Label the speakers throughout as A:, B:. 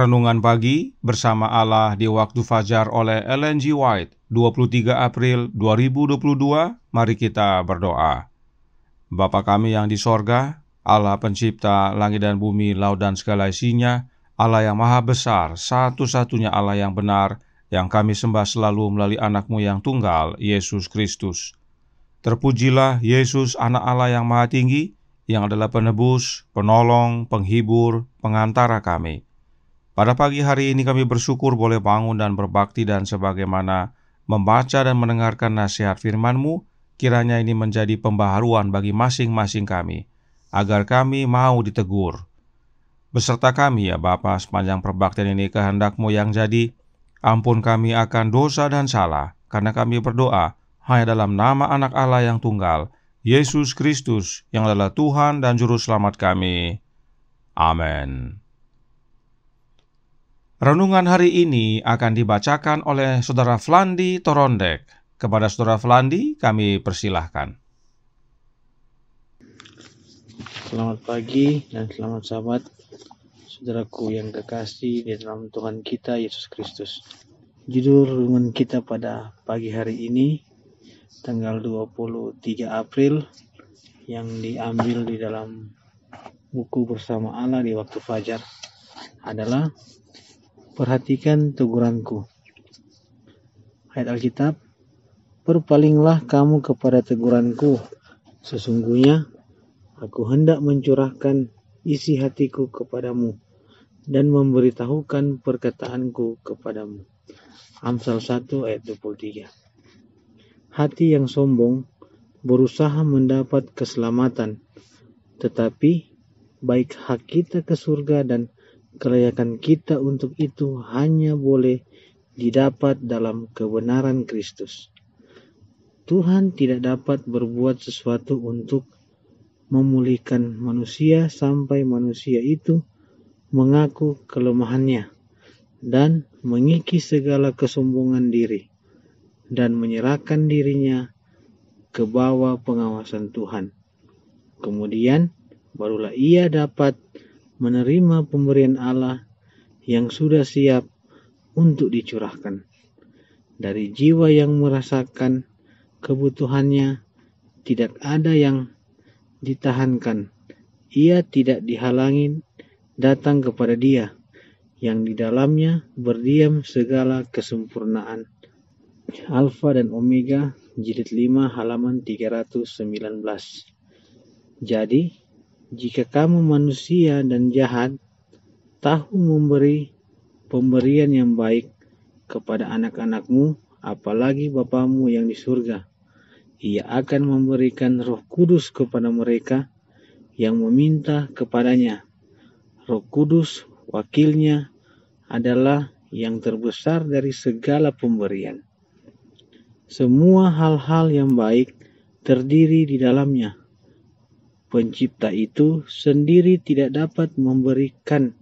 A: Renungan Pagi Bersama Allah di Waktu Fajar oleh Ellen G. White, 23 April 2022. Mari kita berdoa. Bapa kami yang di sorga, Allah pencipta langit dan bumi, laut dan segala isinya, Allah yang maha besar, satu-satunya Allah yang benar, yang kami sembah selalu melalui anak-Mu yang tunggal, Yesus Kristus. Terpujilah Yesus, anak Allah yang maha tinggi, yang adalah penebus, penolong, penghibur, pengantara kami. Pada pagi hari ini kami bersyukur boleh bangun dan berbakti, dan sebagaimana membaca dan mendengarkan nasihat firman-Mu, kiranya ini menjadi pembaharuan bagi masing-masing kami, agar kami mau ditegur. Beserta kami ya Bapa, sepanjang perbaktian ini kehendak-Mu yang jadi. Ampun kami akan dosa dan salah, karena kami berdoa hanya dalam nama anak Allah yang tunggal, Yesus Kristus, yang adalah Tuhan dan Juru Selamat kami. Amin. Renungan hari ini akan dibacakan oleh Saudara Flandi Torondek. Kepada Saudara Flandi, kami persilahkan.
B: Selamat pagi dan selamat sahabat, saudaraku yang kekasih di dalam Tuhan kita Yesus Kristus. Judul renungan kita pada pagi hari ini, tanggal 23 April, yang diambil di dalam buku Bersama Allah di Waktu Fajar, adalah perhatikan teguranku. Ayat Alkitab, berpalinglah kamu kepada teguranku, sesungguhnya aku hendak mencurahkan isi hatiku kepadamu dan memberitahukan perkataanku kepadamu. Amsal 1 ayat 23. Hati yang sombong berusaha mendapat keselamatan, tetapi baik hak kita ke surga dan kelayakan kita untuk itu hanya boleh didapat dalam kebenaran Kristus. Tuhan tidak dapat berbuat sesuatu untuk memulihkan manusia sampai manusia itu mengaku kelemahannya dan mengikis segala kesombongan diri dan menyerahkan dirinya ke bawah pengawasan Tuhan. Kemudian barulah ia dapat menerima pemberian Allah yang sudah siap untuk dicurahkan. Dari jiwa yang merasakan kebutuhannya, tidak ada yang ditahankan. Ia tidak dihalangi datang kepada Dia, yang di dalamnya berdiam segala kesempurnaan. Alfa dan Omega, jilid 5 halaman 319. Jadi, jika kamu manusia dan jahat, tahu memberi pemberian yang baik kepada anak-anakmu, apalagi Bapamu yang di surga, Ia akan memberikan Roh Kudus kepada mereka yang meminta kepadanya. Roh Kudus, wakilnya, adalah yang terbesar dari segala pemberian. Semua hal-hal yang baik terdiri di dalamnya. Pencipta itu sendiri tidak dapat memberikan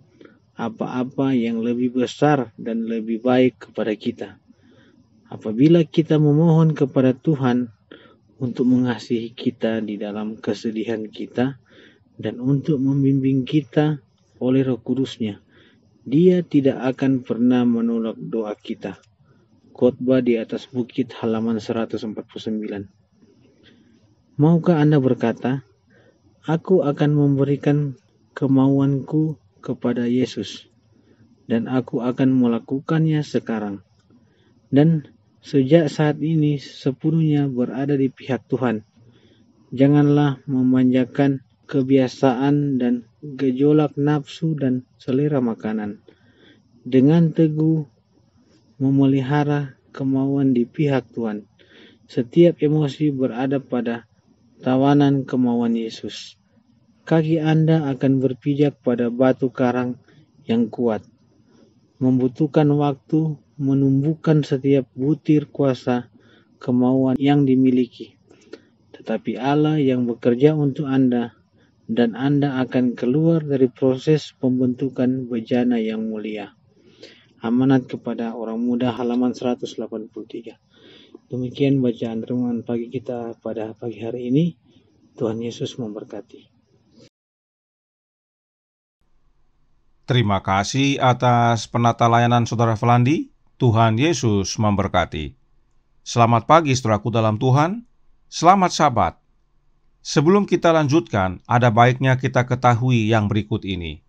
B: apa-apa yang lebih besar dan lebih baik kepada kita. Apabila kita memohon kepada Tuhan untuk mengasihi kita di dalam kesedihan kita dan untuk membimbing kita oleh Roh Kudus-Nya, Dia tidak akan pernah menolak doa kita. Khotbah di atas bukit halaman 149. Maukah Anda berkata, aku akan memberikan kemauanku kepada Yesus, dan aku akan melakukannya sekarang, dan sejak saat ini sepenuhnya berada di pihak Tuhan. Janganlah memanjakan kebiasaan dan gejolak nafsu dan selera makanan. Dengan teguh memelihara kemauan di pihak Tuhan. Setiap emosi berada pada tawanan kemauan Yesus. Kaki Anda akan berpijak pada batu karang yang kuat. Membutuhkan waktu menumbuhkan setiap butir kuasa kemauan yang dimiliki. Tetapi Allah yang bekerja untuk Anda, dan Anda akan keluar dari proses pembentukan bejana yang mulia. Amanat kepada orang muda halaman 183. Demikian bacaan renungan pagi kita pada pagi hari ini. Tuhan Yesus memberkati.
A: Terima kasih atas penata layanan Saudara Felandi. Tuhan Yesus memberkati. Selamat pagi saudaraku dalam Tuhan. Selamat Sabat. Sebelum kita lanjutkan, ada baiknya kita ketahui yang berikut ini.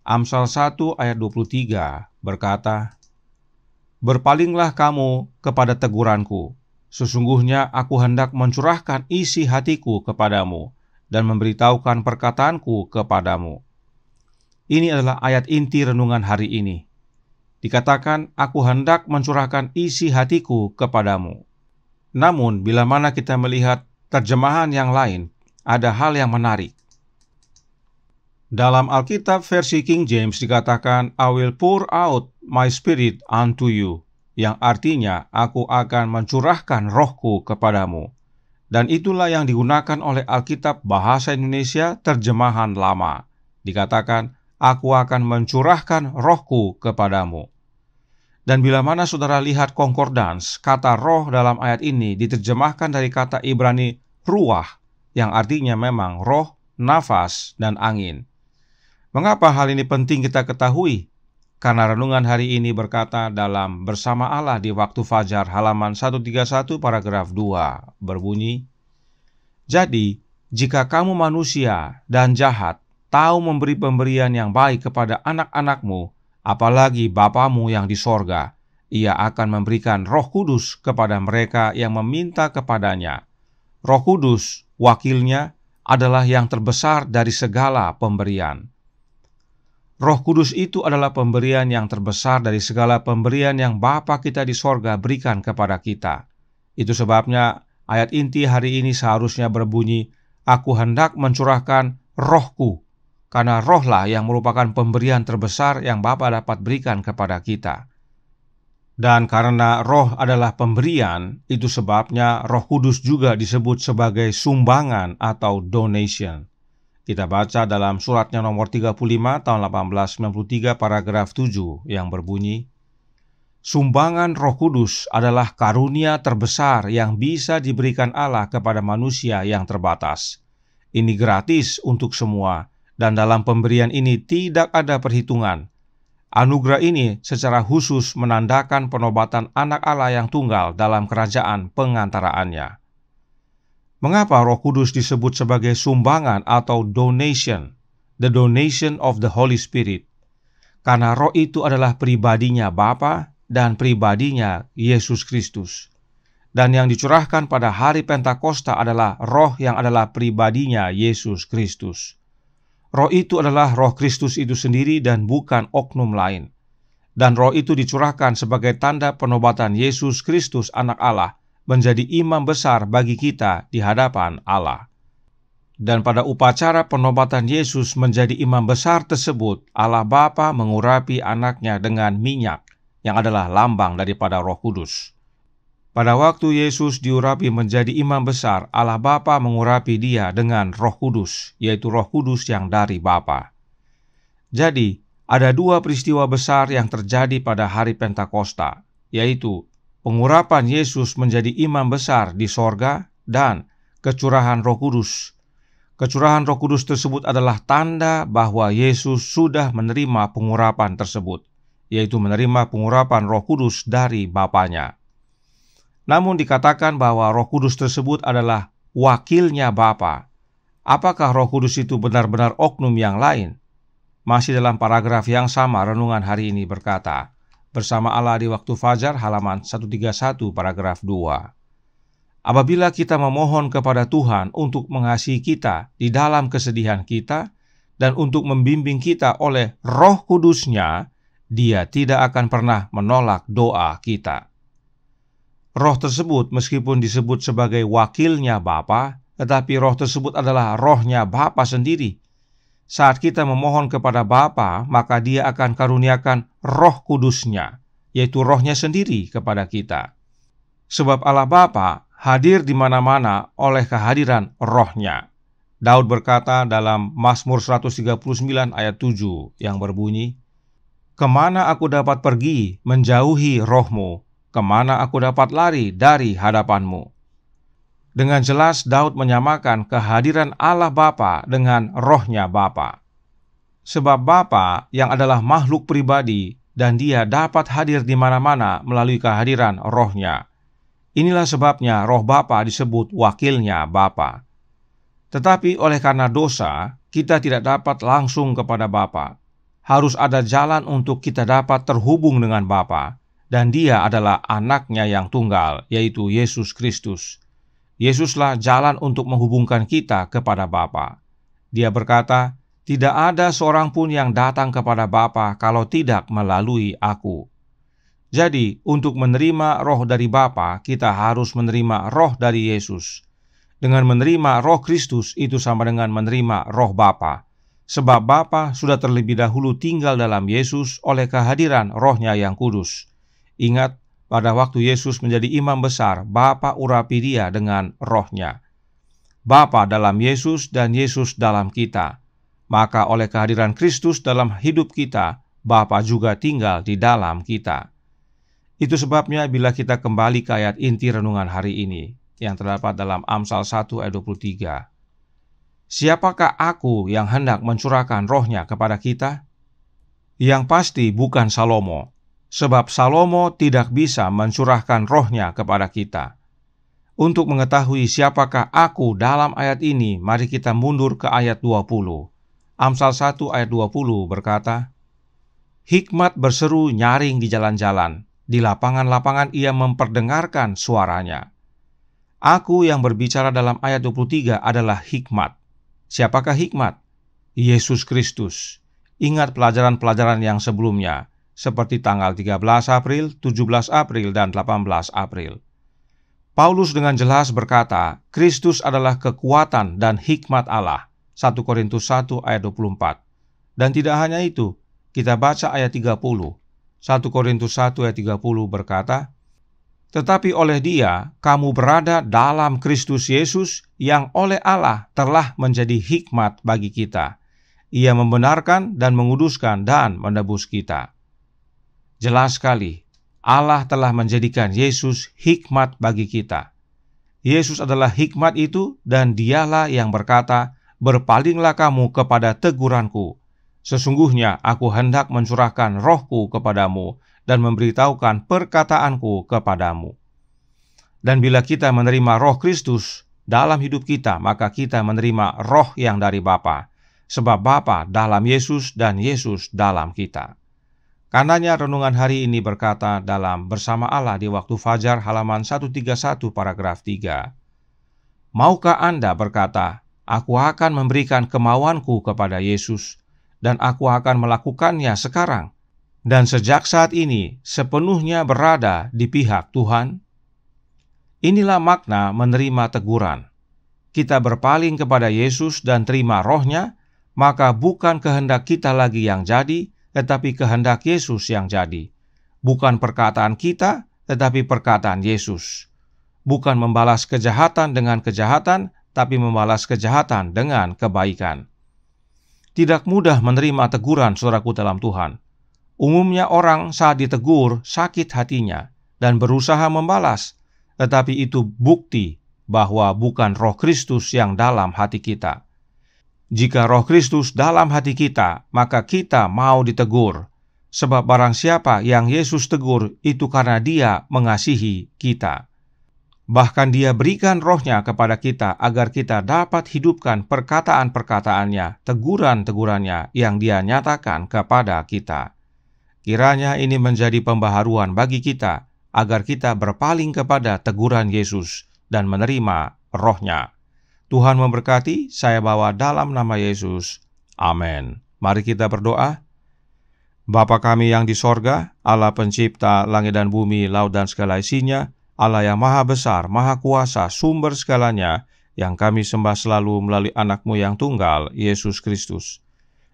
A: Amsal 1 ayat 23 berkata, "Berpalinglah kamu kepada teguranku. Sesungguhnya aku hendak mencurahkan isi hatiku kepadamu dan memberitahukan perkataanku kepadamu." Ini adalah ayat inti renungan hari ini. Dikatakan, "Aku hendak mencurahkan isi hatiku kepadamu." Namun, bila mana kita melihat terjemahan yang lain, ada hal yang menarik. Dalam Alkitab versi King James dikatakan, "I will pour out my spirit unto you," yang artinya, "Aku akan mencurahkan rohku kepadamu." Dan itulah yang digunakan oleh Alkitab bahasa Indonesia terjemahan lama. Dikatakan, "Aku akan mencurahkan rohku kepadamu." Dan bila mana saudara lihat concordance, kata roh dalam ayat ini diterjemahkan dari kata Ibrani ruah, yang artinya memang roh, nafas, dan angin. Mengapa hal ini penting kita ketahui? Karena renungan hari ini berkata dalam Bersama Allah di Waktu Fajar halaman 131 paragraf 2 berbunyi, "Jadi, jika kamu manusia dan jahat, tahu memberi pemberian yang baik kepada anak-anakmu, apalagi Bapamu yang di sorga, Ia akan memberikan Roh Kudus kepada mereka yang meminta kepadanya." Roh Kudus, wakilnya, adalah yang terbesar dari segala pemberian. Roh Kudus itu adalah pemberian yang terbesar dari segala pemberian yang Bapa kita di sorga berikan kepada kita. Itu sebabnya ayat inti hari ini seharusnya berbunyi, "Aku hendak mencurahkan rohku," karena rohlah yang merupakan pemberian terbesar yang Bapa dapat berikan kepada kita. Dan karena roh adalah pemberian, itu sebabnya Roh Kudus juga disebut sebagai sumbangan atau donation. Kita baca dalam suratnya nomor 35 tahun 1893 paragraf 7 yang berbunyi, "Sumbangan Roh Kudus adalah karunia terbesar yang bisa diberikan Allah kepada manusia yang terbatas. Ini gratis untuk semua, dan dalam pemberian ini tidak ada perhitungan. Anugerah ini secara khusus menandakan penobatan anak Allah yang tunggal dalam kerajaan pengantaraannya." Mengapa Roh Kudus disebut sebagai sumbangan atau donation? The donation of the Holy Spirit. Karena roh itu adalah pribadinya Bapa dan pribadinya Yesus Kristus. Dan yang dicurahkan pada hari Pentakosta adalah roh yang adalah pribadinya Yesus Kristus. Roh itu adalah roh Kristus itu sendiri dan bukan oknum lain. Dan roh itu dicurahkan sebagai tanda penobatan Yesus Kristus anak Allah menjadi imam besar bagi kita di hadapan Allah. Dan pada upacara penobatan Yesus menjadi imam besar tersebut, Allah Bapa mengurapi anaknya dengan minyak, yang adalah lambang daripada Roh Kudus. Pada waktu Yesus diurapi menjadi imam besar, Allah Bapa mengurapi dia dengan Roh Kudus, yaitu Roh Kudus yang dari Bapa. Jadi, ada dua peristiwa besar yang terjadi pada hari Pentakosta, yaitu pengurapan Yesus menjadi imam besar di sorga dan kecurahan Roh Kudus. Kecurahan Roh Kudus tersebut adalah tanda bahwa Yesus sudah menerima pengurapan tersebut, yaitu menerima pengurapan Roh Kudus dari Bapanya. Namun dikatakan bahwa Roh Kudus tersebut adalah wakilnya Bapa. Apakah Roh Kudus itu benar-benar oknum yang lain? Masih dalam paragraf yang sama, renungan hari ini berkata, Bersama Allah di Waktu Fajar halaman 131 paragraf 2. Apabila kita memohon kepada Tuhan untuk mengasihi kita di dalam kesedihan kita dan untuk membimbing kita oleh Roh Kudus-Nya, Dia tidak akan pernah menolak doa kita. Roh tersebut meskipun disebut sebagai wakilnya Bapa, tetapi roh tersebut adalah rohnya Bapa sendiri. Saat kita memohon kepada Bapa, maka Dia akan karuniakan Roh Kudus-Nya, yaitu rohnya sendiri kepada kita. Sebab Allah Bapa hadir di mana-mana oleh kehadiran rohnya. Daud berkata dalam Mazmur 139 ayat 7 yang berbunyi, "Kemana aku dapat pergi menjauhi rohmu? Kemana aku dapat lari dari hadapanmu?" Dengan jelas Daud menyamakan kehadiran Allah Bapa dengan rohnya Bapa. Sebab Bapa yang adalah makhluk pribadi dan Dia dapat hadir di mana-mana melalui kehadiran Roh-Nya. Inilah sebabnya Roh Bapa disebut wakilnya Bapa. Tetapi oleh karena dosa, kita tidak dapat langsung kepada Bapa. Harus ada jalan untuk kita dapat terhubung dengan Bapa, dan Dia adalah Anak-Nya yang tunggal, yaitu Yesus Kristus. Yesuslah jalan untuk menghubungkan kita kepada Bapa. Dia berkata, "Tidak ada seorang pun yang datang kepada Bapa kalau tidak melalui Aku." Jadi, untuk menerima Roh dari Bapa, kita harus menerima Roh dari Yesus. Dengan menerima Roh Kristus itu sama dengan menerima Roh Bapa, sebab Bapa sudah terlebih dahulu tinggal dalam Yesus oleh kehadiran Roh-Nya yang kudus. Ingat, pada waktu Yesus menjadi imam besar, Bapa urapi Dia dengan Roh-Nya. Bapa dalam Yesus dan Yesus dalam kita. Maka oleh kehadiran Kristus dalam hidup kita, Bapa juga tinggal di dalam kita. Itu sebabnya bila kita kembali ke ayat inti renungan hari ini, yang terdapat dalam Amsal 1 ayat 23. Siapakah Aku yang hendak mencurahkan Roh-Nya kepada kita? Yang pasti bukan Salomo, sebab Salomo tidak bisa mencurahkan Roh-Nya kepada kita. Untuk mengetahui siapakah Aku dalam ayat ini, mari kita mundur ke ayat 20. Amsal 1 ayat 20 berkata, "Hikmat berseru nyaring di jalan-jalan, di lapangan-lapangan ia memperdengarkan suaranya." Aku yang berbicara dalam ayat 23 adalah hikmat. Siapakah hikmat? Yesus Kristus. Ingat pelajaran-pelajaran yang sebelumnya, seperti tanggal 13 April, 17 April, dan 18 April. Paulus dengan jelas berkata, Kristus adalah kekuatan dan hikmat Allah. 1 Korintus 1 ayat 24. Dan tidak hanya itu, kita baca ayat 30. 1 Korintus 1 ayat 30 berkata, "Tetapi oleh Dia, kamu berada dalam Kristus Yesus yang oleh Allah telah menjadi hikmat bagi kita. Ia membenarkan dan menguduskan dan menebus kita." Jelas sekali, Allah telah menjadikan Yesus hikmat bagi kita. Yesus adalah hikmat itu dan Dialah yang berkata, "Berpalinglah kamu kepada teguranku. Sesungguhnya aku hendak mencurahkan Roh-Ku kepadamu dan memberitahukan perkataanku kepadamu." Dan bila kita menerima Roh Kristus dalam hidup kita, maka kita menerima Roh yang dari Bapa, sebab Bapa dalam Yesus dan Yesus dalam kita. Karenanya renungan hari ini berkata dalam Bersama Allah di Waktu Fajar halaman 131 paragraf 3. Maukah Anda berkata, "Aku akan memberikan kemauanku kepada Yesus, dan aku akan melakukannya sekarang, dan sejak saat ini sepenuhnya berada di pihak Tuhan"? Inilah makna menerima teguran. Kita berpaling kepada Yesus dan terima Roh-Nya, maka bukan kehendak kita lagi yang jadi, tetapi kehendak Yesus yang jadi. Bukan perkataan kita, tetapi perkataan Yesus. Bukan membalas kejahatan dengan kejahatan, tapi membalas kejahatan dengan kebaikan. Tidak mudah menerima teguran saudaraku dalam Tuhan. Umumnya orang saat ditegur sakit hatinya dan berusaha membalas, tetapi itu bukti bahwa bukan Roh Kristus yang dalam hati kita. Jika Roh Kristus dalam hati kita, maka kita mau ditegur, sebab barang siapa yang Yesus tegur itu karena Dia mengasihi kita. Bahkan Dia berikan Roh-Nya kepada kita agar kita dapat hidupkan perkataan-perkataannya, teguran-tegurannya yang Dia nyatakan kepada kita. Kiranya ini menjadi pembaharuan bagi kita, agar kita berpaling kepada teguran Yesus dan menerima Roh-Nya. Tuhan memberkati, saya bawa dalam nama Yesus. Amin. Mari kita berdoa. Bapa kami yang di sorga, Allah pencipta langit dan bumi, laut dan segala isinya, Allah yang maha besar, maha kuasa, sumber segalanya, yang kami sembah selalu melalui anak-Mu yang tunggal, Yesus Kristus.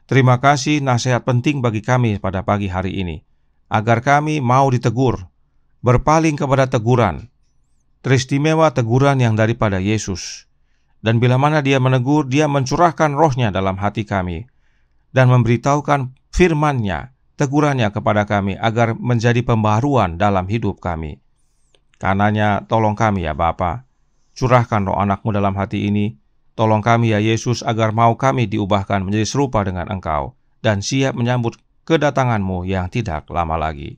A: Terima kasih nasihat penting bagi kami pada pagi hari ini, agar kami mau ditegur, berpaling kepada teguran, teristimewa teguran yang daripada Yesus. Dan bila mana Dia menegur, Dia mencurahkan Roh-Nya dalam hati kami, dan memberitahukan firman-Nya, tegurannya kepada kami, agar menjadi pembaharuan dalam hidup kami. Karenanya tolong kami ya Bapa, curahkan Roh anak-Mu dalam hati ini. Tolong kami ya Yesus, agar mau kami diubahkan menjadi serupa dengan Engkau, dan siap menyambut kedatangan-Mu yang tidak lama lagi.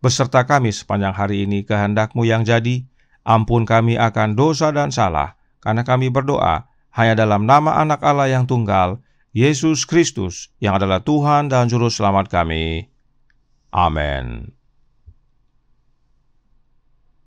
A: Beserta kami sepanjang hari ini kehendak-Mu yang jadi, ampun kami akan dosa dan salah, karena kami berdoa hanya dalam nama Anak Allah yang tunggal, Yesus Kristus, yang adalah Tuhan dan Juru Selamat kami. Amin.